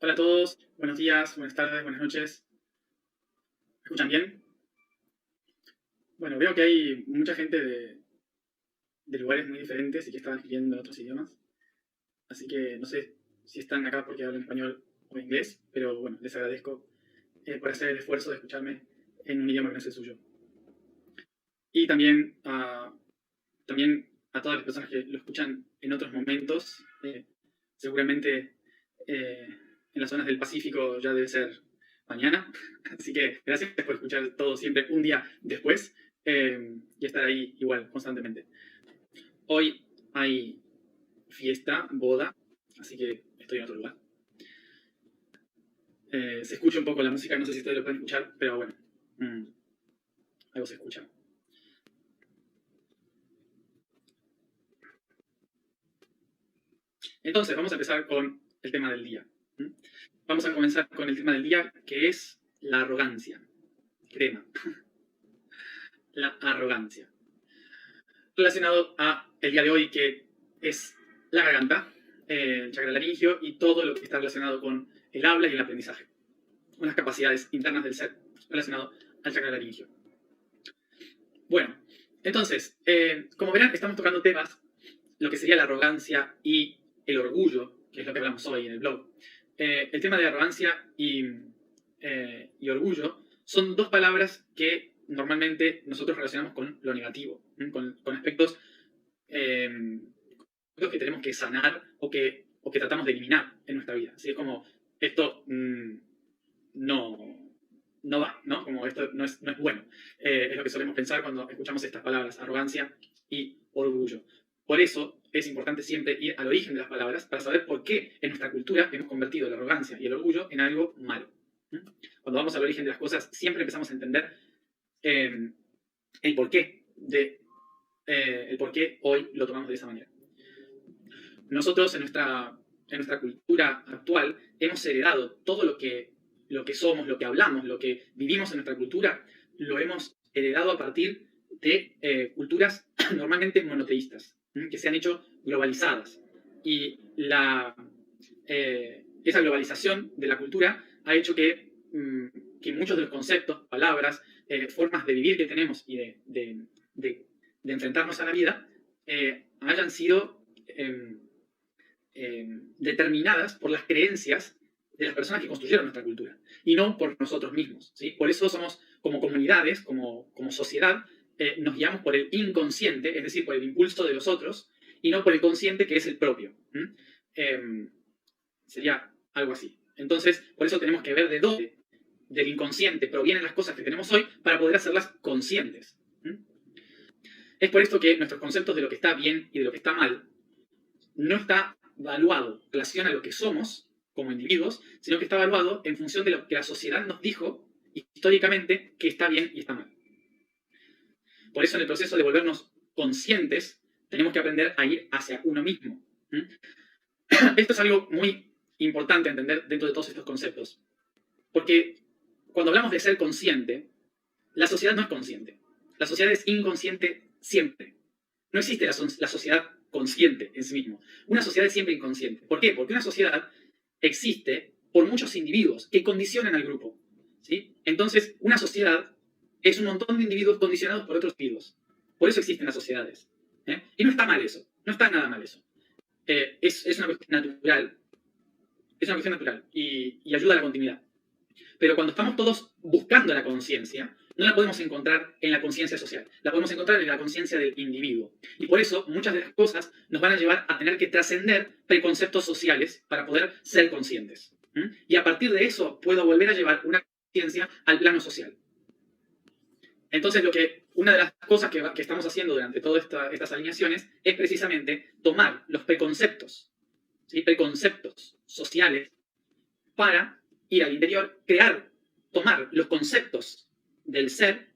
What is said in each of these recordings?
Hola a todos, buenos días, buenas tardes, buenas noches. ¿Me escuchan bien? Bueno, veo que hay mucha gente de lugares muy diferentes y que están escribiendo en otros idiomas. Así que no sé si están acá porque hablan español o inglés, pero bueno, les agradezco por hacer el esfuerzo de escucharme en un idioma que no es el suyo. Y también a todas las personas que lo escuchan en otros momentos, seguramente eh, en las zonas del Pacífico ya debe ser mañana. Así que gracias por escuchar todo siempre un día después y estar ahí igual, constantemente. Hoy hay fiesta, boda, así que estoy en otro lugar. Se escucha un poco la música, no sé si ustedes lo pueden escuchar, pero bueno, algo se escucha. Entonces, vamos a empezar con el tema del día. Vamos a comenzar con el tema del día, que es la arrogancia. Tema. La arrogancia. Relacionado a el día de hoy, que es la garganta, el chakra laringio y todo lo que está relacionado con el habla y el aprendizaje. Unas capacidades internas del ser relacionado al chakra laringio. Bueno, entonces, como verán, estamos tocando temas, lo que sería la arrogancia y el orgullo, que es lo que hablamos hoy en el blog. El tema de arrogancia y orgullo son dos palabras que normalmente nosotros relacionamos con lo negativo, con aspectos que tenemos que sanar o que tratamos de eliminar en nuestra vida. Así es como esto no va, ¿no? Como esto no es bueno. Es lo que solemos pensar cuando escuchamos estas palabras, arrogancia y orgullo. Por eso es importante siempre ir al origen de las palabras para saber por qué en nuestra cultura hemos convertido la arrogancia y el orgullo en algo malo. Cuando vamos al origen de las cosas, siempre empezamos a entender el porqué el por qué hoy lo tomamos de esa manera. Nosotros en nuestra cultura actual hemos heredado todo lo que somos, lo que hablamos, lo que vivimos en nuestra cultura, lo hemos heredado a partir de culturas normalmente monoteístas, que se han hecho globalizadas. Y esa globalización de la cultura ha hecho que muchos de los conceptos, palabras, formas de vivir que tenemos y de enfrentarnos a la vida hayan sido determinadas por las creencias de las personas que construyeron nuestra cultura y no por nosotros mismos, ¿sí? Por eso somos, como comunidades, como sociedad, nos guiamos por el inconsciente, es decir, por el impulso de los otros y no por el consciente, que es el propio. Sería algo así. Entonces, por eso tenemos que ver de dónde del inconsciente provienen las cosas que tenemos hoy para poder hacerlas conscientes. Es por esto que nuestros conceptos de lo que está bien y de lo que está mal no está evaluado en relación a lo que somos como individuos, sino que está evaluado en función de lo que la sociedad nos dijo históricamente que está bien y está mal. Por eso en el proceso de volvernos conscientes tenemos que aprender a ir hacia uno mismo. Esto es algo muy importante a entender dentro de todos estos conceptos. Porque cuando hablamos de ser consciente, la sociedad no es consciente. La sociedad es inconsciente siempre. No existe la sociedad consciente en sí mismo. Una sociedad es siempre inconsciente. ¿Por qué? Porque una sociedad existe por muchos individuos que condicionan al grupo. ¿Sí? Entonces, una sociedad es un montón de individuos condicionados por otros individuos. Por eso existen las sociedades. Y no está mal eso. No está nada mal eso. Es una cuestión natural. Es una cuestión natural y ayuda a la continuidad. Pero cuando estamos todos buscando la conciencia, no la podemos encontrar en la conciencia social, la podemos encontrar en la conciencia del individuo. Y por eso muchas de las cosas nos van a llevar a tener que trascender preconceptos sociales para poder ser conscientes. Y a partir de eso puedo volver a llevar una conciencia al plano social. Entonces, una de las cosas que estamos haciendo durante todas estas alineaciones es precisamente tomar los preconceptos, ¿sí? Preconceptos sociales para ir al interior, tomar los conceptos del ser,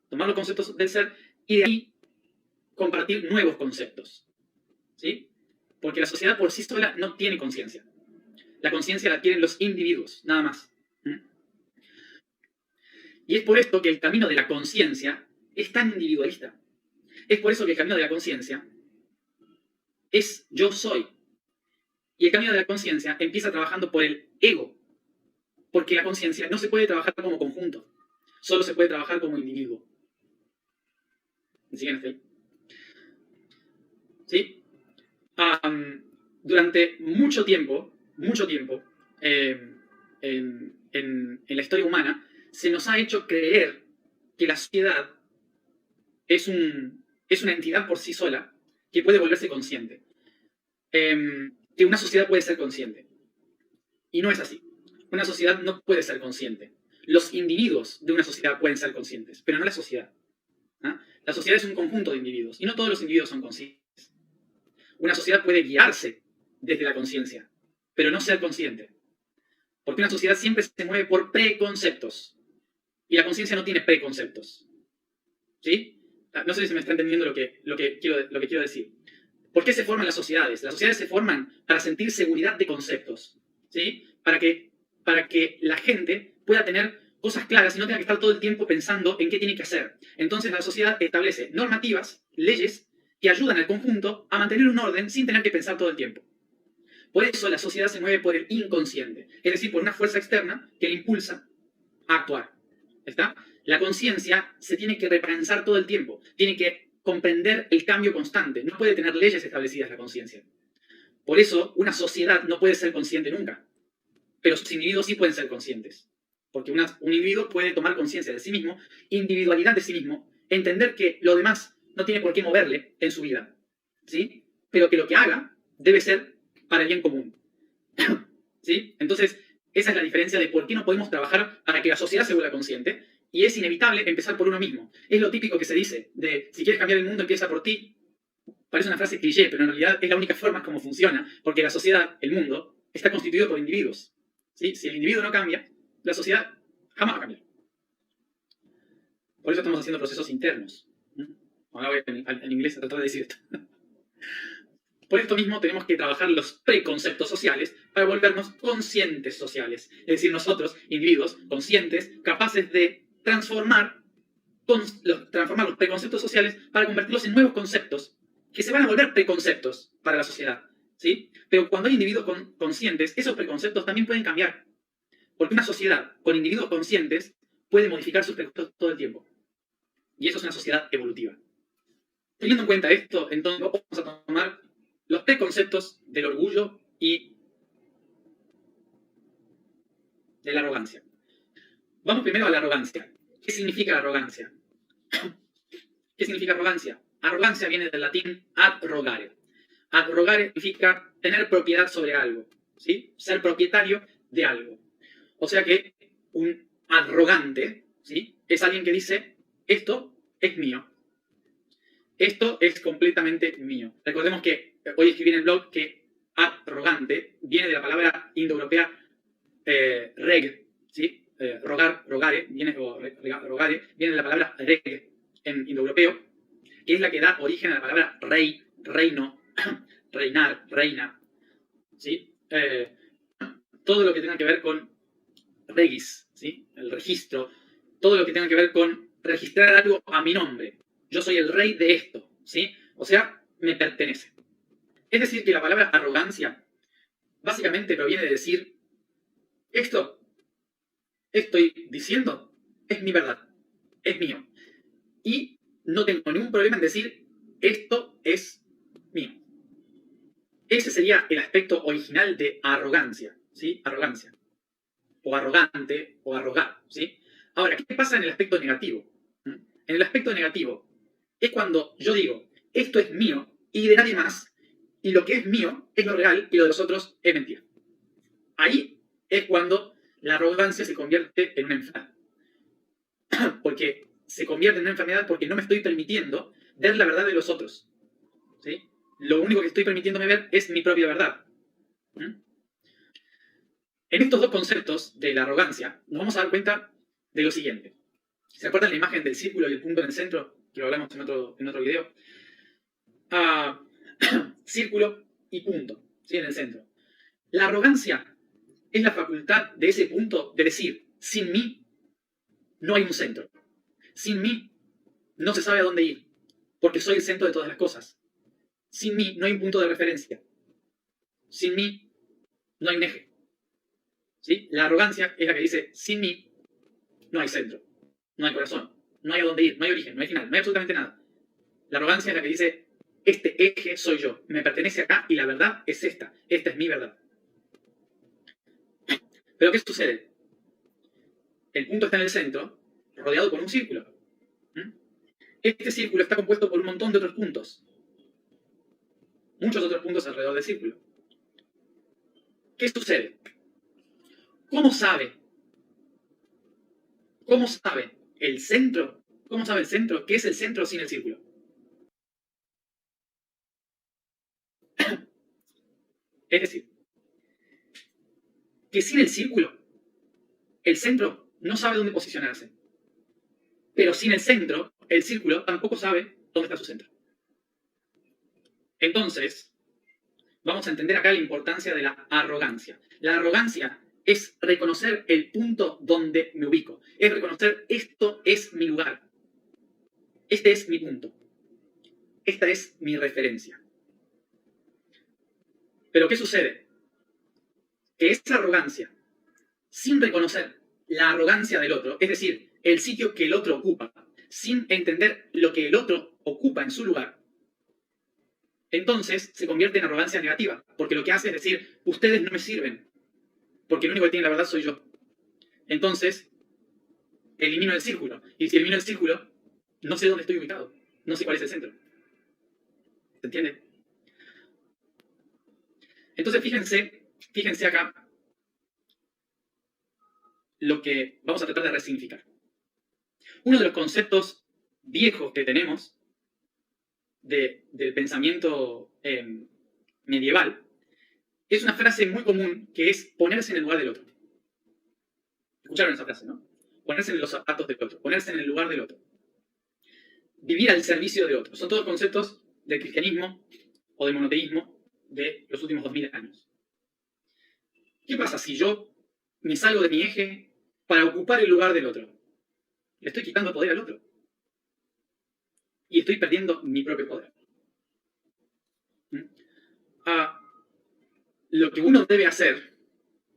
tomar los conceptos del ser y de ahí compartir nuevos conceptos. ¿Sí? Porque la sociedad por sí sola no tiene conciencia. La conciencia la tienen los individuos, nada más. Y es por esto que el camino de la conciencia es tan individualista. Es por eso que el camino de la conciencia es yo soy. Y el camino de la conciencia empieza trabajando por el ego, porque la conciencia no se puede trabajar como conjunto, solo se puede trabajar como individuo. ¿Me siguen hasta ahí? ¿Sí? Durante mucho tiempo, en la historia humana, se nos ha hecho creer que la sociedad es una entidad por sí sola que puede volverse consciente. Que una sociedad puede ser consciente. Y no es así. Una sociedad no puede ser consciente. Los individuos de una sociedad pueden ser conscientes, pero no la sociedad. ¿Ah? La sociedad es un conjunto de individuos, y no todos los individuos son conscientes. Una sociedad puede guiarse desde la conciencia, pero no ser consciente. Porque una sociedad siempre se mueve por preconceptos. Y la conciencia no tiene preconceptos. ¿Sí? No sé si se me está entendiendo lo que quiero decir. ¿Por qué se forman las sociedades? Las sociedades se forman para sentir seguridad de conceptos. ¿Sí? Para que la gente pueda tener cosas claras y no tenga que estar todo el tiempo pensando en qué tiene que hacer. Entonces la sociedad establece normativas, leyes, que ayudan al conjunto a mantener un orden sin tener que pensar todo el tiempo. Por eso la sociedad se mueve por el inconsciente, es decir, por una fuerza externa que le impulsa a actuar. ¿Está? La conciencia se tiene que repensar todo el tiempo, tiene que comprender el cambio constante, no puede tener leyes establecidas la conciencia. Por eso una sociedad no puede ser consciente nunca, pero sus individuos sí pueden ser conscientes. Porque un individuo puede tomar conciencia de sí mismo, individualidad de sí mismo, entender que lo demás no tiene por qué moverle en su vida, ¿sí? Pero que lo que haga debe ser para el bien común. ¿Sí? Entonces, esa es la diferencia de por qué no podemos trabajar para que la sociedad se vuelva consciente, y es inevitable empezar por uno mismo. Es lo típico que se dice, de si quieres cambiar el mundo, empieza por ti. Parece una frase cliché, pero en realidad es la única forma como funciona, porque la sociedad, el mundo, está constituido por individuos. ¿Sí? Si el individuo no cambia, la sociedad jamás va a cambiar. Por eso estamos haciendo procesos internos. Ahora voy en inglés a tratar de decir esto. Por esto mismo tenemos que trabajar los preconceptos sociales para volvernos conscientes sociales. Es decir, nosotros, individuos conscientes, capaces de transformar los preconceptos sociales para convertirlos en nuevos conceptos que se van a volver preconceptos para la sociedad. ¿Sí? Pero cuando hay individuos conscientes, esos preconceptos también pueden cambiar. Porque una sociedad con individuos conscientes puede modificar sus preconceptos todo el tiempo. Y eso es una sociedad evolutiva. Teniendo en cuenta esto, entonces vamos a tomar los preconceptos del orgullo y de la arrogancia. Vamos primero a la arrogancia. ¿Qué significa la arrogancia? ¿Qué significa arrogancia? Arrogancia viene del latín ad rogare. Ad rogare significa tener propiedad sobre algo, ¿sí? Ser propietario de algo. O sea que un arrogante, ¿sí? Es alguien que dice, esto es mío. Esto es completamente mío. Recordemos que hoy escribí en el blog que arrogante viene de la palabra indoeuropea reg, ¿sí? Rogare, rogare, viene de la palabra reg en indoeuropeo, que es la que da origen a la palabra rey, reino, reinar, reina, ¿sí? Todo lo que tenga que ver con regis, ¿sí? El registro, todo lo que tenga que ver con registrar algo a mi nombre. Yo soy el rey de esto, ¿sí? O sea, me pertenece. Es decir, que la palabra arrogancia básicamente proviene de decir, esto estoy diciendo es mi verdad, es mío. Y no tengo ningún problema en decir, esto es mío. Ese sería el aspecto original de arrogancia, ¿sí? Arrogancia. O arrogante, o arrogar, ¿sí? Ahora, ¿qué pasa en el aspecto negativo? En el aspecto negativo es cuando yo digo, esto es mío y de nadie más, y lo que es mío es lo real y lo de los otros es mentira. Ahí es cuando la arrogancia se convierte en una enfermedad. Porque se convierte en una enfermedad porque no me estoy permitiendo ver la verdad de los otros, ¿sí? Lo único que estoy permitiéndome ver es mi propia verdad. En estos dos conceptos de la arrogancia nos vamos a dar cuenta de lo siguiente. ¿Se acuerdan la imagen del círculo y el punto en el centro? Que lo hablamos en otro video. Círculo y punto, ¿sí? En el centro. La arrogancia es la facultad de ese punto de decir, sin mí no hay un centro. Sin mí no se sabe a dónde ir, porque soy el centro de todas las cosas. Sin mí no hay un punto de referencia. Sin mí no hay un eje. ¿Sí? La arrogancia es la que dice, sin mí no hay centro, no hay corazón, no hay a dónde ir, no hay origen, no hay final, no hay absolutamente nada. La arrogancia es la que dice, este eje soy yo, me pertenece acá y la verdad es esta es mi verdad. Pero ¿qué sucede? El punto está en el centro, rodeado por un círculo. Este círculo está compuesto por un montón de otros puntos. Muchos otros puntos alrededor del círculo. ¿Qué sucede? ¿Cómo sabe? ¿Cómo sabe el centro? ¿Cómo sabe el centro? ¿Qué es el centro sin el círculo? Es decir, que sin el círculo, el centro no sabe dónde posicionarse. Pero sin el centro, el círculo tampoco sabe dónde está su centro. Entonces, vamos a entender acá la importancia de la arrogancia. La arrogancia es reconocer el punto donde me ubico. Es reconocer, esto es mi lugar. Este es mi punto. Esta es mi referencia. Pero ¿qué sucede? Que esa arrogancia, sin reconocer la arrogancia del otro, es decir, el sitio que el otro ocupa, sin entender lo que el otro ocupa en su lugar, entonces se convierte en arrogancia negativa, porque lo que hace es decir, ustedes no me sirven, porque el único que tiene la verdad soy yo. Entonces, elimino el círculo, y si elimino el círculo, no sé dónde estoy ubicado, no sé cuál es el centro. ¿Se entiende? Entonces, fíjense acá lo que vamos a tratar de resignificar. Uno de los conceptos viejos que tenemos del pensamiento medieval es una frase muy común que es ponerse en el lugar del otro. Escucharon esa frase, ¿no? Ponerse en los zapatos del otro, ponerse en el lugar del otro. Vivir al servicio de otro. Son todos conceptos del cristianismo o del monoteísmo de los últimos 2000 años. ¿Qué pasa si yo me salgo de mi eje para ocupar el lugar del otro? Le estoy quitando poder al otro. Y estoy perdiendo mi propio poder. Lo que uno debe hacer,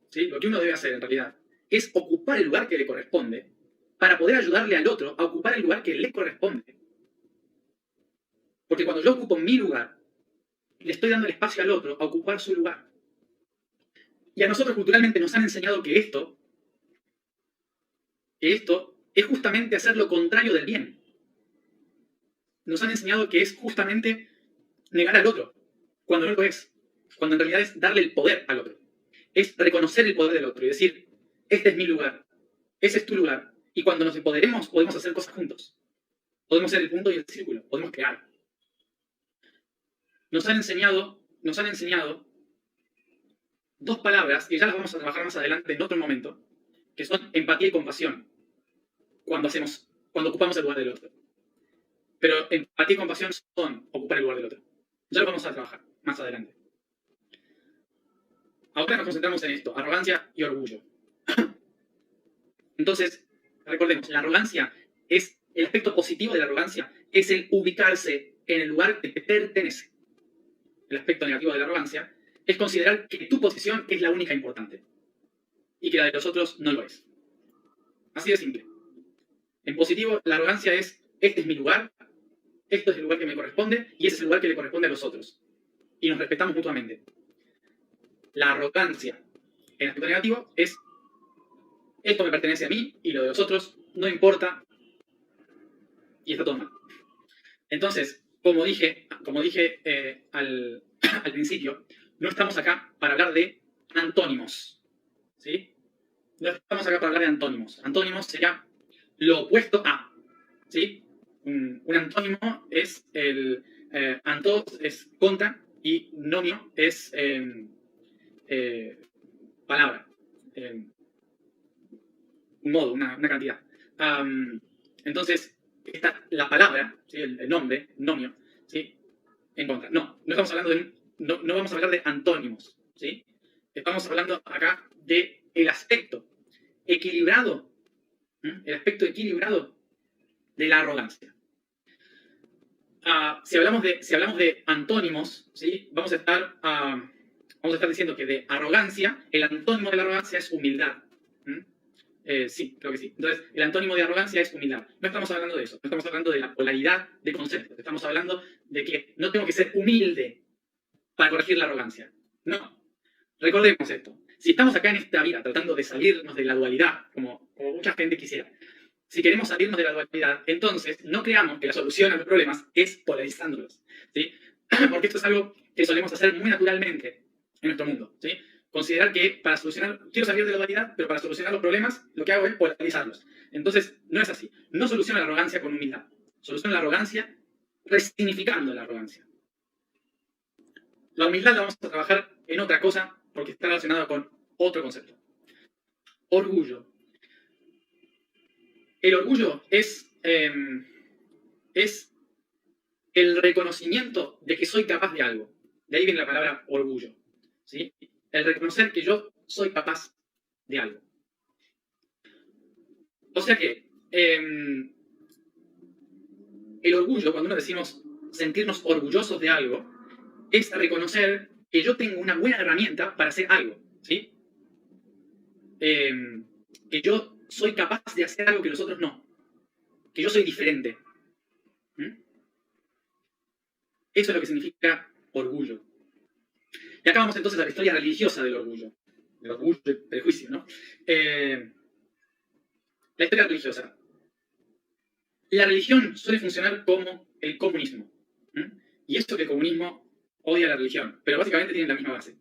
¿sí? Lo que uno debe hacer en realidad, es ocupar el lugar que le corresponde para poder ayudarle al otro a ocupar el lugar que le corresponde. Porque cuando yo ocupo mi lugar, le estoy dando el espacio al otro a ocupar su lugar. Y a nosotros culturalmente nos han enseñado que esto es justamente hacer lo contrario del bien. Nos han enseñado que es justamente negar al otro, cuando no lo es. Cuando en realidad es darle el poder al otro. Es reconocer el poder del otro y decir, este es mi lugar, ese es tu lugar. Y cuando nos empoderemos, podemos hacer cosas juntos. Podemos ser el punto y el círculo, podemos crear. Nos han enseñado dos palabras, que ya las vamos a trabajar más adelante en otro momento, que son empatía y compasión, cuando ocupamos el lugar del otro. Pero empatía y compasión son ocupar el lugar del otro. Ya lo vamos a trabajar más adelante. Ahora nos concentramos en esto, arrogancia y orgullo. Entonces, recordemos, la arrogancia es, el aspecto positivo de la arrogancia es el ubicarse en el lugar que te pertenece. El aspecto negativo de la arrogancia es considerar que tu posición es la única importante y que la de los otros no lo es. Así de simple. En positivo, la arrogancia es, este es mi lugar, esto es el lugar que me corresponde y ese es el lugar que le corresponde a los otros. Y nos respetamos mutuamente. La arrogancia, en aspecto negativo, es, esto me pertenece a mí y lo de los otros no importa y está todo mal. Entonces, como dije al principio, no estamos acá para hablar de antónimos. ¿Sí? No estamos acá para hablar de antónimos. Antónimos sería lo opuesto a. ¿Sí? Un antónimo es antos es contra y nomio es palabra. Un modo, una cantidad. Entonces, la palabra, ¿sí? el nombre, nomio, ¿sí? En contra. No estamos hablando no vamos a hablar de antónimos, ¿sí? Estamos hablando acá de el aspecto equilibrado, el aspecto equilibrado de la arrogancia. Si hablamos de antónimos, ¿sí? Vamos a estar vamos a estar diciendo que de arrogancia, el antónimo de la arrogancia es humildad. ¿Mm? Sí, creo que sí. Entonces, el antónimo de arrogancia es humildad. No estamos hablando de eso, no estamos hablando de la polaridad de conceptos. Estamos hablando de que no tengo que ser humilde para corregir la arrogancia. No. Recordemos esto. Si estamos acá en esta vida tratando de salirnos de la dualidad, como mucha gente quisiera, si queremos salirnos de la dualidad, entonces no creamos que la solución a los problemas es polarizándolos, ¿sí? Porque esto es algo que solemos hacer muy naturalmente en nuestro mundo, ¿sí? Considerar que para solucionar, quiero salir de la dualidad, pero para solucionar los problemas lo que hago es polarizarlos. Entonces, no es así. No soluciona la arrogancia con humildad. Soluciona la arrogancia resignificando la arrogancia. La humildad la vamos a trabajar en otra cosa porque está relacionada con otro concepto. Orgullo. El orgullo es el reconocimiento de que soy capaz de algo. De ahí viene la palabra orgullo, ¿sí? El reconocer que yo soy capaz de algo. O sea que el orgullo, cuando uno decimos sentirnos orgullosos de algo, es reconocer que yo tengo una buena herramienta para hacer algo, ¿sí? Que yo soy capaz de hacer algo que los otros no. Que yo soy diferente. ¿Mm? Eso es lo que significa orgullo. Y acá vamos entonces a la historia religiosa del orgullo. Del orgullo y prejuicio, ¿no? La historia religiosa. La religión suele funcionar como el comunismo. Y esto que el comunismo odia la religión, pero básicamente tienen la misma base.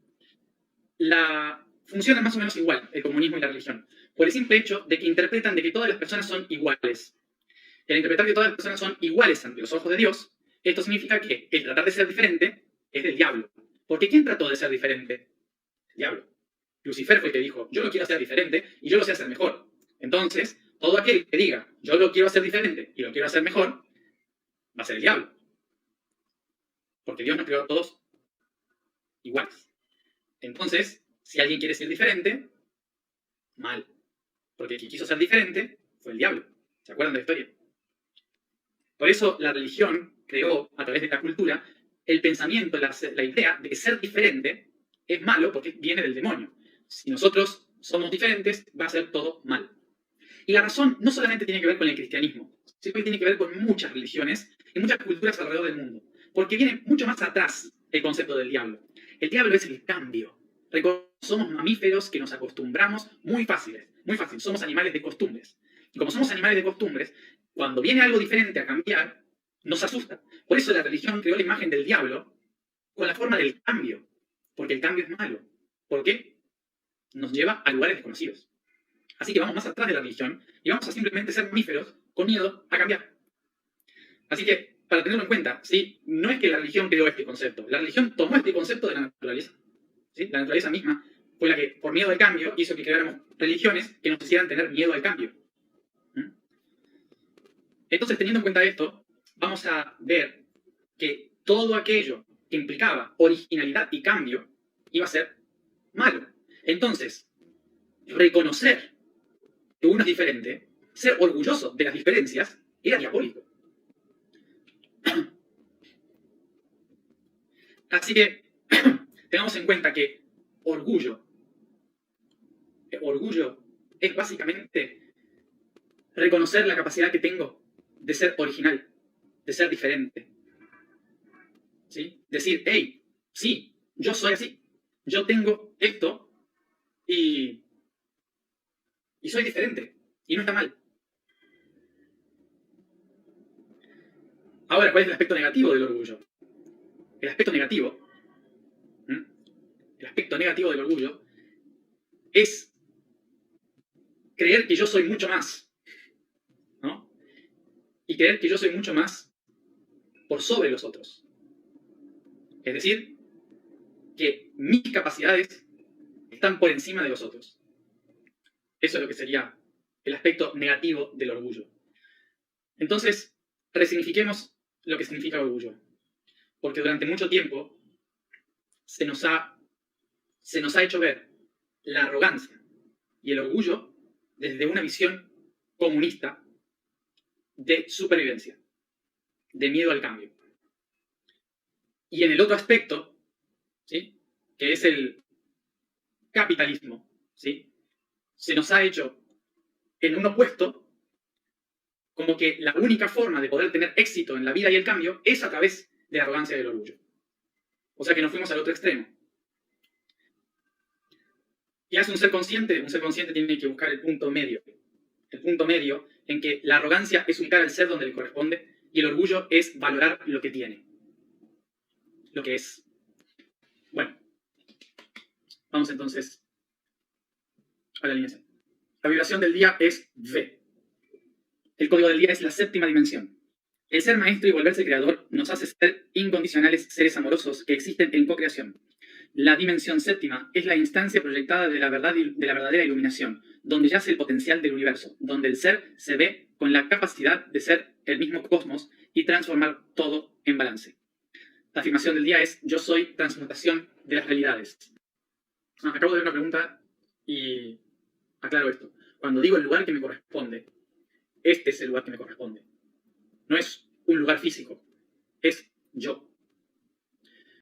Funciona más o menos igual el comunismo y la religión, por el simple hecho de que interpretan de que todas las personas son iguales. El interpretar que todas las personas son iguales ante los ojos de Dios, esto significa que el tratar de ser diferente es del diablo. Porque ¿quién trató de ser diferente? El diablo. Lucifer fue el que dijo, yo lo quiero hacer diferente y yo lo sé hacer mejor. Entonces, todo aquel que diga, yo lo quiero hacer diferente y lo quiero hacer mejor, va a ser el diablo. Porque Dios nos creó a todos iguales. Entonces, si alguien quiere ser diferente, mal. Porque el que quiso ser diferente fue el diablo. ¿Se acuerdan de la historia? Por eso la religión creó, a través de la cultura, el pensamiento, la idea de que ser diferente es malo porque viene del demonio. Si nosotros somos diferentes, va a ser todo mal. Y la razón no solamente tiene que ver con el cristianismo, sino que tiene que ver con muchas religiones y muchas culturas alrededor del mundo. Porque viene mucho más atrás el concepto del diablo. El diablo es el cambio. Somos mamíferos que nos acostumbramos muy fácil. Somos animales de costumbres. Y como somos animales de costumbres, cuando viene algo diferente a cambiar, nos asusta. Por eso la religión creó la imagen del diablo con la forma del cambio. Porque el cambio es malo. ¿Por qué? Nos lleva a lugares desconocidos. Así que vamos más atrás de la religión y vamos a simplemente ser mamíferos con miedo a cambiar. Así que, para tenerlo en cuenta, ¿sí? No es que la religión creó este concepto. La religión tomó este concepto de la naturaleza. ¿Sí? La naturaleza misma fue la que, por miedo al cambio, hizo que creáramos religiones que nos hicieran tener miedo al cambio. Entonces, teniendo en cuenta esto, vamos a ver que todo aquello que implicaba originalidad y cambio iba a ser malo. Entonces, reconocer que uno es diferente, ser orgulloso de las diferencias, era diabólico. Así que tengamos en cuenta que orgullo es básicamente reconocer la capacidad que tengo de ser original, de ser diferente. ¿Sí? Decir, hey, sí, yo soy así, yo tengo esto y soy diferente, y no está mal. Ahora, ¿cuál es el aspecto negativo del orgullo? El aspecto negativo del orgullo es creer que yo soy mucho más, ¿no? Y creer que yo soy mucho más por sobre los otros. Es decir, que mis capacidades están por encima de los otros. Eso es lo que sería el aspecto negativo del orgullo. Entonces, resignifiquemos lo que significa orgullo. Porque durante mucho tiempo se nos ha hecho ver la arrogancia y el orgullo desde una visión comunista de supervivencia, de miedo al cambio. Y en el otro aspecto, ¿sí? que es el capitalismo, ¿sí? Se nos ha hecho en un opuesto, como que la única forma de poder tener éxito en la vida y el cambio es a través de la arrogancia y del orgullo. O sea que nos fuimos al otro extremo. ¿Qué hace un ser consciente? Un ser consciente tiene que buscar el punto medio. El punto medio en que la arrogancia es ubicar al ser donde le corresponde y el orgullo es valorar lo que tiene. Lo que es. Bueno, vamos entonces a la alineación. La vibración del día es V. El código del día es la séptima dimensión. El ser maestro y volverse creador nos hace ser incondicionales seres amorosos que existen en co-creación. La dimensión séptima es la instancia proyectada de la verdad y de la verdadera iluminación, donde yace el potencial del universo, donde el ser se ve con la capacidad de ser el mismo cosmos y transformar todo en balance. La afirmación del día es: yo soy transmutación de las realidades. Acabo de ver una pregunta y aclaro esto. Cuando digo el lugar que me corresponde, este es el lugar que me corresponde. No es un lugar físico, es yo.